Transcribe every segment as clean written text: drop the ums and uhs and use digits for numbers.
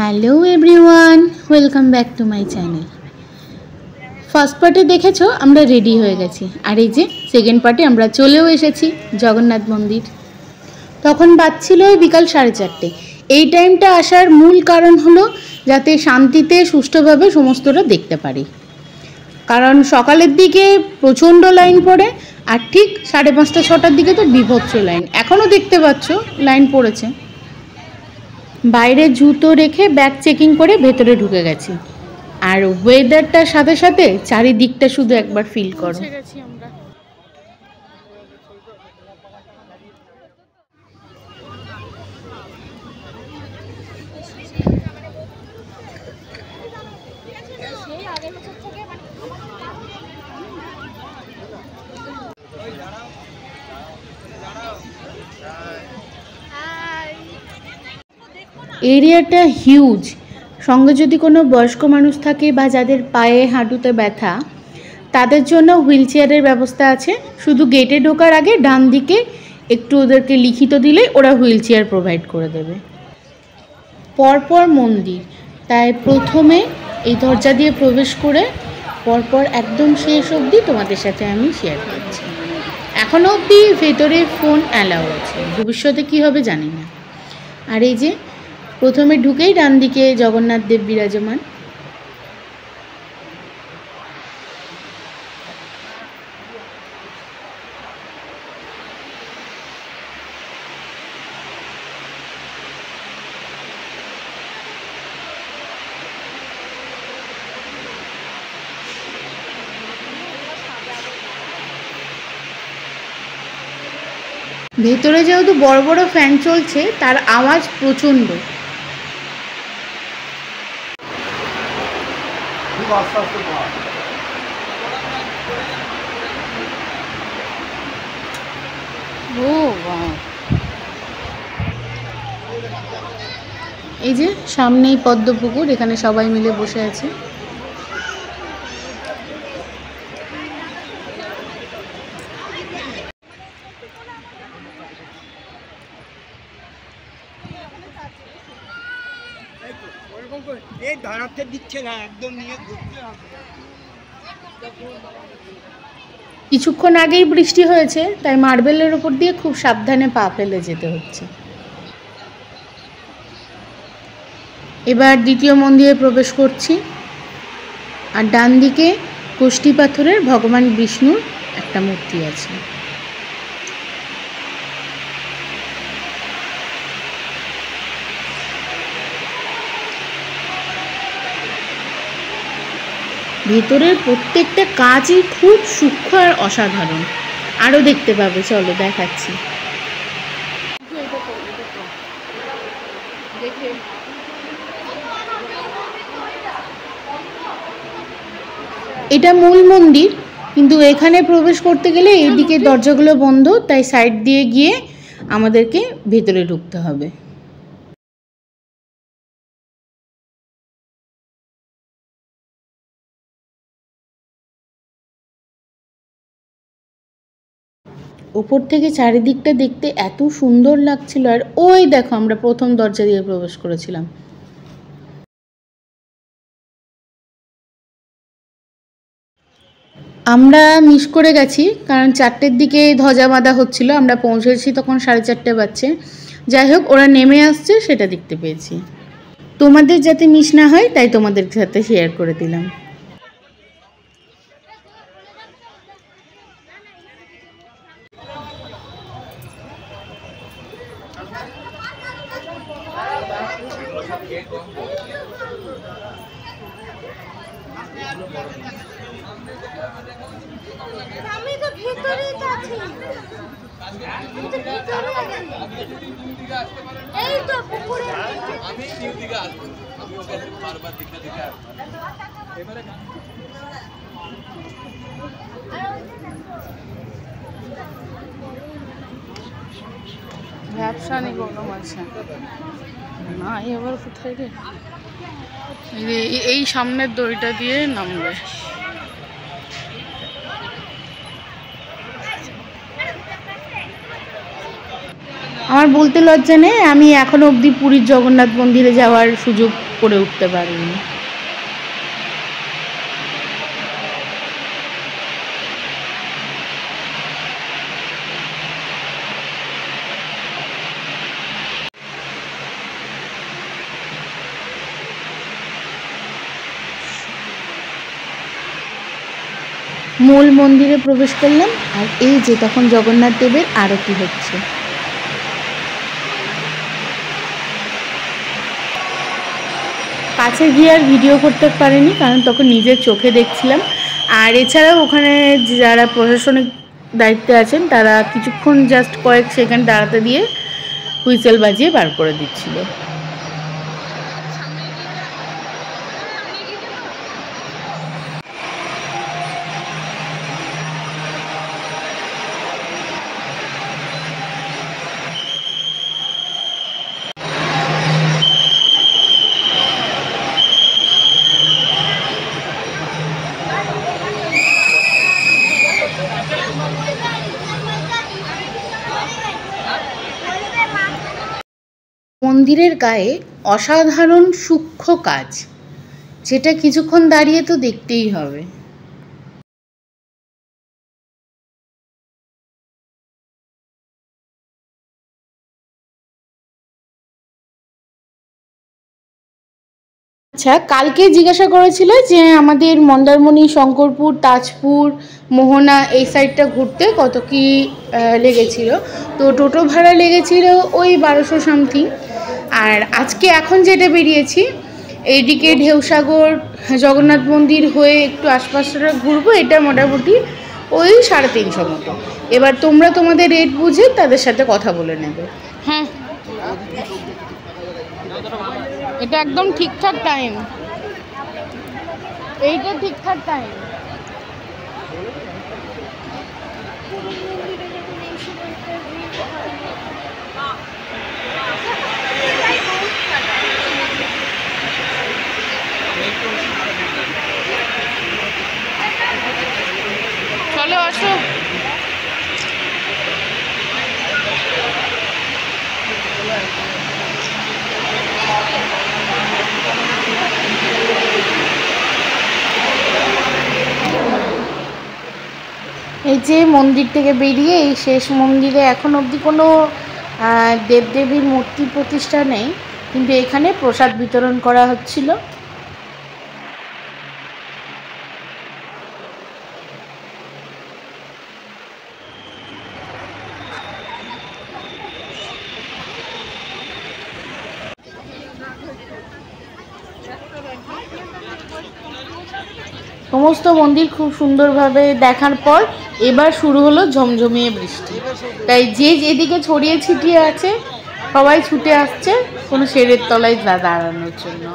Hello everyone, welcome back to my channel. First পার্টে দেখেছো আমরা রেডি হয়ে গেছি, আর এই যে সেকেন্ড পার্টে আমরা চলেও এসেছি জগন্নাথ মন্দির। তখন বাজছিল বিকাল 4:30। এই টাইমটা আসার মূল কারণ হলো যাতে শান্তিতে সুষ্ঠুভাবে সমস্তটা দেখতে পারি, কারণ সকালের দিকে প্রচণ্ড লাইন পড়ে, আর ঠিক 5:30-6টার দিকে তো বিভৎস লাইন। এখনও দেখতে পাচ্ছ লাইন পড়েছে। বাইরে জুতো রেখে ব্যাগ চেকিং করে ভেতরে ঢুকে গেছি, আর ওয়েদারটার সাথে সাথে চারিদিকটা শুধু একবার ফিল করো। এরিয়াটা হিউজ, সঙ্গে যদি কোনো বয়স্ক মানুষ থাকে বা যাদের পায়ে হাঁটুতে ব্যথা, তাদের জন্য হুইল চেয়ারের ব্যবস্থা আছে। শুধু গেটে ঢোকার আগে ডান দিকে একটু ওদেরকে লিখিত দিলে ওরা হুইল চেয়ার প্রোভাইড করে দেবে। পরপর মন্দির, তাই প্রথমে এই দরজা দিয়ে প্রবেশ করে পরপর একদম শেষ অবধি তোমাদের সাথে আমি শেয়ার করছি। এখনও অবধি ভেতরে ফোন অ্যালাউ আছে, ভবিষ্যতে কী হবে জানি না। আর এই যে প্রথমে ঢুকেই ডান দিকে জগন্নাথ দেব বিরাজমান। ভেতরে যেহেতু বড় বড় ফ্যান চলছে, তার আওয়াজ প্রচণ্ড। এই যে সামনেই পদ্মপুকুর, এখানে সবাই মিলে বসে আছে। কিছুক্ষণ আগেই বৃষ্টি হয়েছে, তাই মার্বেলের ওপর দিয়ে খুব সাবধানে পা ফেলে যেতে হচ্ছে। এবার দ্বিতীয় মন্দিরে প্রবেশ করছি, আর ডান দিকে কোষ্ঠী পাথরের ভগবান বিষ্ণুর একটা মূর্তি আছে। ভেতরের প্রত্যেকটা কাজই খুব সূক্ষ্ম আর অসাধারণ। আরও দেখতে পাবে, চলো দেখাচ্ছি। এটা মূল মন্দির, কিন্তু এখানে প্রবেশ করতে গেলে এইদিকে দরজাগুলো বন্ধ, তাই সাইড দিয়ে গিয়ে আমাদেরকে ভেতরে ঢুকতে হবে। ওপর থেকে চারিদিকটা দেখতে এত সুন্দর লাগছিল। আর ওই দেখো, আমরা প্রথম দরজা দিয়ে প্রবেশ করেছিলাম। আমরা মিস করে গেছি, কারণ 4টের দিকে ধ্বজা বাঁধা হচ্ছিল, আমরা পৌঁছেছি তখন 4:30 বাজছে। যাই হোক, ওরা নেমে আসছে সেটা দেখতে পেয়েছি। তোমাদের যাতে মিস না হয় তাই তোমাদের সাথে শেয়ার করে দিলাম। আমি তো ভিতরেই আছি, এই তো পুকুরে আমি নিউ দিকে আসব, আমি ওকে বারবার দিকে আসব। এবারে ব্যবসা নেই কোনো আছে না। এবার কোথায় রে? এই সামনের দড়িটা দিয়ে নামবে। আমার বলতে লজ্জা নেই, আমি এখনো অবধি পুরীর জগন্নাথ মন্দিরে যাওয়ার সুযোগ করে উঠতে পারিনি। মূল মন্দিরে প্রবেশ করলাম, আর এই যে তখন জগন্নাথ দেবের আরতি হচ্ছে। কাছে গিয়ে আর ভিডিও করতে পারিনি, কারণ তখন নিজের চোখে দেখছিলাম। আর এছাড়াও ওখানে যারা প্রশাসনিক দায়িত্বে আছেন তারা কিছুক্ষণ জাস্ট কয়েক সেকেন্ড দাঁড়াতে দিয়ে হুইসেল বাজিয়ে বার করে দিচ্ছিল। মন্দিরের গায়ে অসাধারণ সূক্ষ্ম কাজ, যেটা কিছুক্ষণ দাঁড়িয়ে তো দেখতেই হবে। আচ্ছা, কালকে জিজ্ঞাসা করেছিল যে আমাদের মন্দারমণি, শঙ্করপুর, তাজপুর, মোহনা এই সাইডটা ঘুরতে কত কি লেগেছিল। তো টোটো ভাড়া লেগেছিল ওই 1200 সামথিং। আর আজকে এখন যেটা বেরিয়েছি, এইদিকে ঢেউসাগর, জগন্নাথ মন্দির হয়ে একটু আশপাশটা ঘুরবো, এটা মোটামুটি ওই 350 মতো। এবার তোমরা তোমাদের রেট বুঝে তাদের সাথে কথা বলে নেবে। হ্যাঁ, এটা একদম ঠিকঠাক টাইম, এইটা ঠিকঠাক টাইম। চলো আসো। এই যে মন্দির থেকে বেরিয়ে এই শেষ মন্দিরে এখন অবধি কোনো দেবদেবীর মূর্তি প্রতিষ্ঠা নেই, কিন্তু এখানে প্রসাদ বিতরণ করা হচ্ছিল। সমস্ত মন্দির খুব সুন্দরভাবে দেখার পর এবার শুরু হলো ঝমঝমিয়ে বৃষ্টি। তাই যে যেদিকে ছড়িয়ে ছিটিয়ে আছে সবাই ছুটে আসছে কোনো শেডের তলায় দাঁড়ানোর জন্য।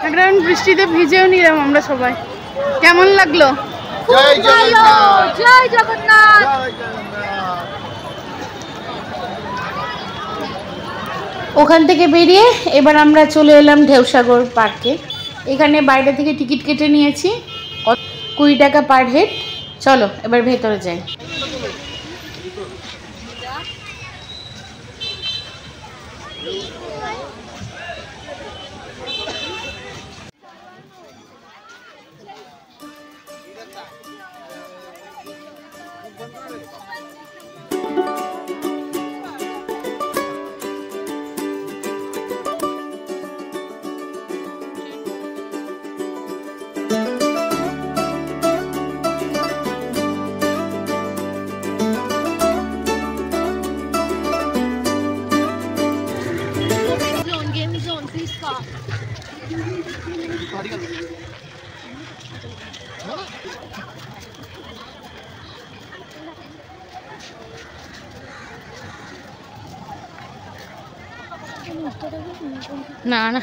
একটা বৃষ্টিতে ভিজেও নিলাম আমরা সবাই। কেমন লাগলো? জয় জগন্নাথ, জয় জগন্নাথ। ওখান থেকে বেরিয়ে এবার আমরা চলে এলাম ঢেউসাগর পার্কে। এখানে বাইরে থেকে টিকিট কেটে নিয়েছি, 20 টাকা পার হেড। চলো এবার ভেতরে যাই। না না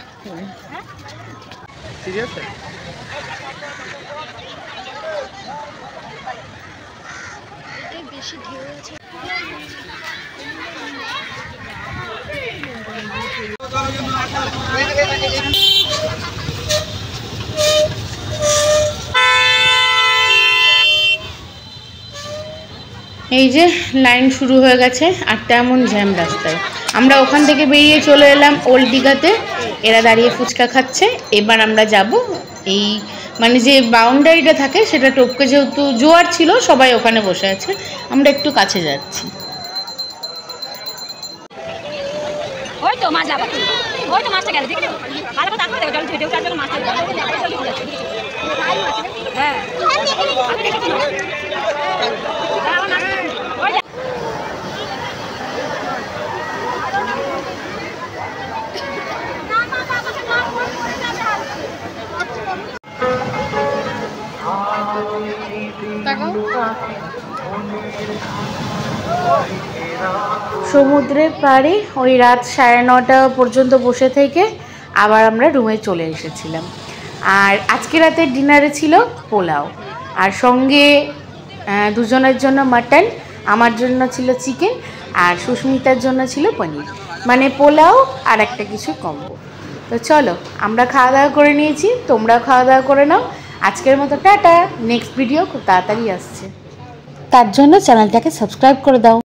ঠিক আছে। বেশি ঢেউ আছে। এই যে লাইন শুরু হয়ে গেছে, আর তেমন জ্যাম রাস্তায়। আমরা ওখান থেকে বেরিয়ে চলে এলাম ওল্ড দীঘাতে। এরা দাঁড়িয়ে ফুচকা খাচ্ছে। এবার আমরা যাব এই মানে যে বাউন্ডারিটা থাকে সেটা টপকে, যেহেতু জোয়ার ছিল সবাই ওখানে বসে আছে, আমরা একটু কাছে যাচ্ছি। ওই তো মাছ লাগাচ্ছি, ওই তো মাছটা গেল দেখো, ভালো করে তাকাও দেখো, জল ঢেউ চার জন্য মাছটা গেল। হ্যাঁ সমুদ্রের পাড়ে ওই রাত 9:30 পর্যন্ত বসে থেকে আবার আমরা রুমে চলে এসেছিলাম। আর আজকে রাতের ডিনারে ছিল পোলাও, আর সঙ্গে দুজনের জন্য মাটন, আমার জন্য ছিল চিকেন, আর সুস্মিতার জন্য ছিল পনির, মানে পোলাও আর একটা কিছু কম্বো। তো চলো আমরা খাওয়া দাওয়া করে নিয়েছি, তোমরা খাওয়া দাওয়া করে নাও। আজকের মতো টাটা, নেক্সট ভিডিও খুব তাড়াতাড়ি আসছে, তার জন্য চ্যানেলটাকে সাবস্ক্রাইব করে দাও।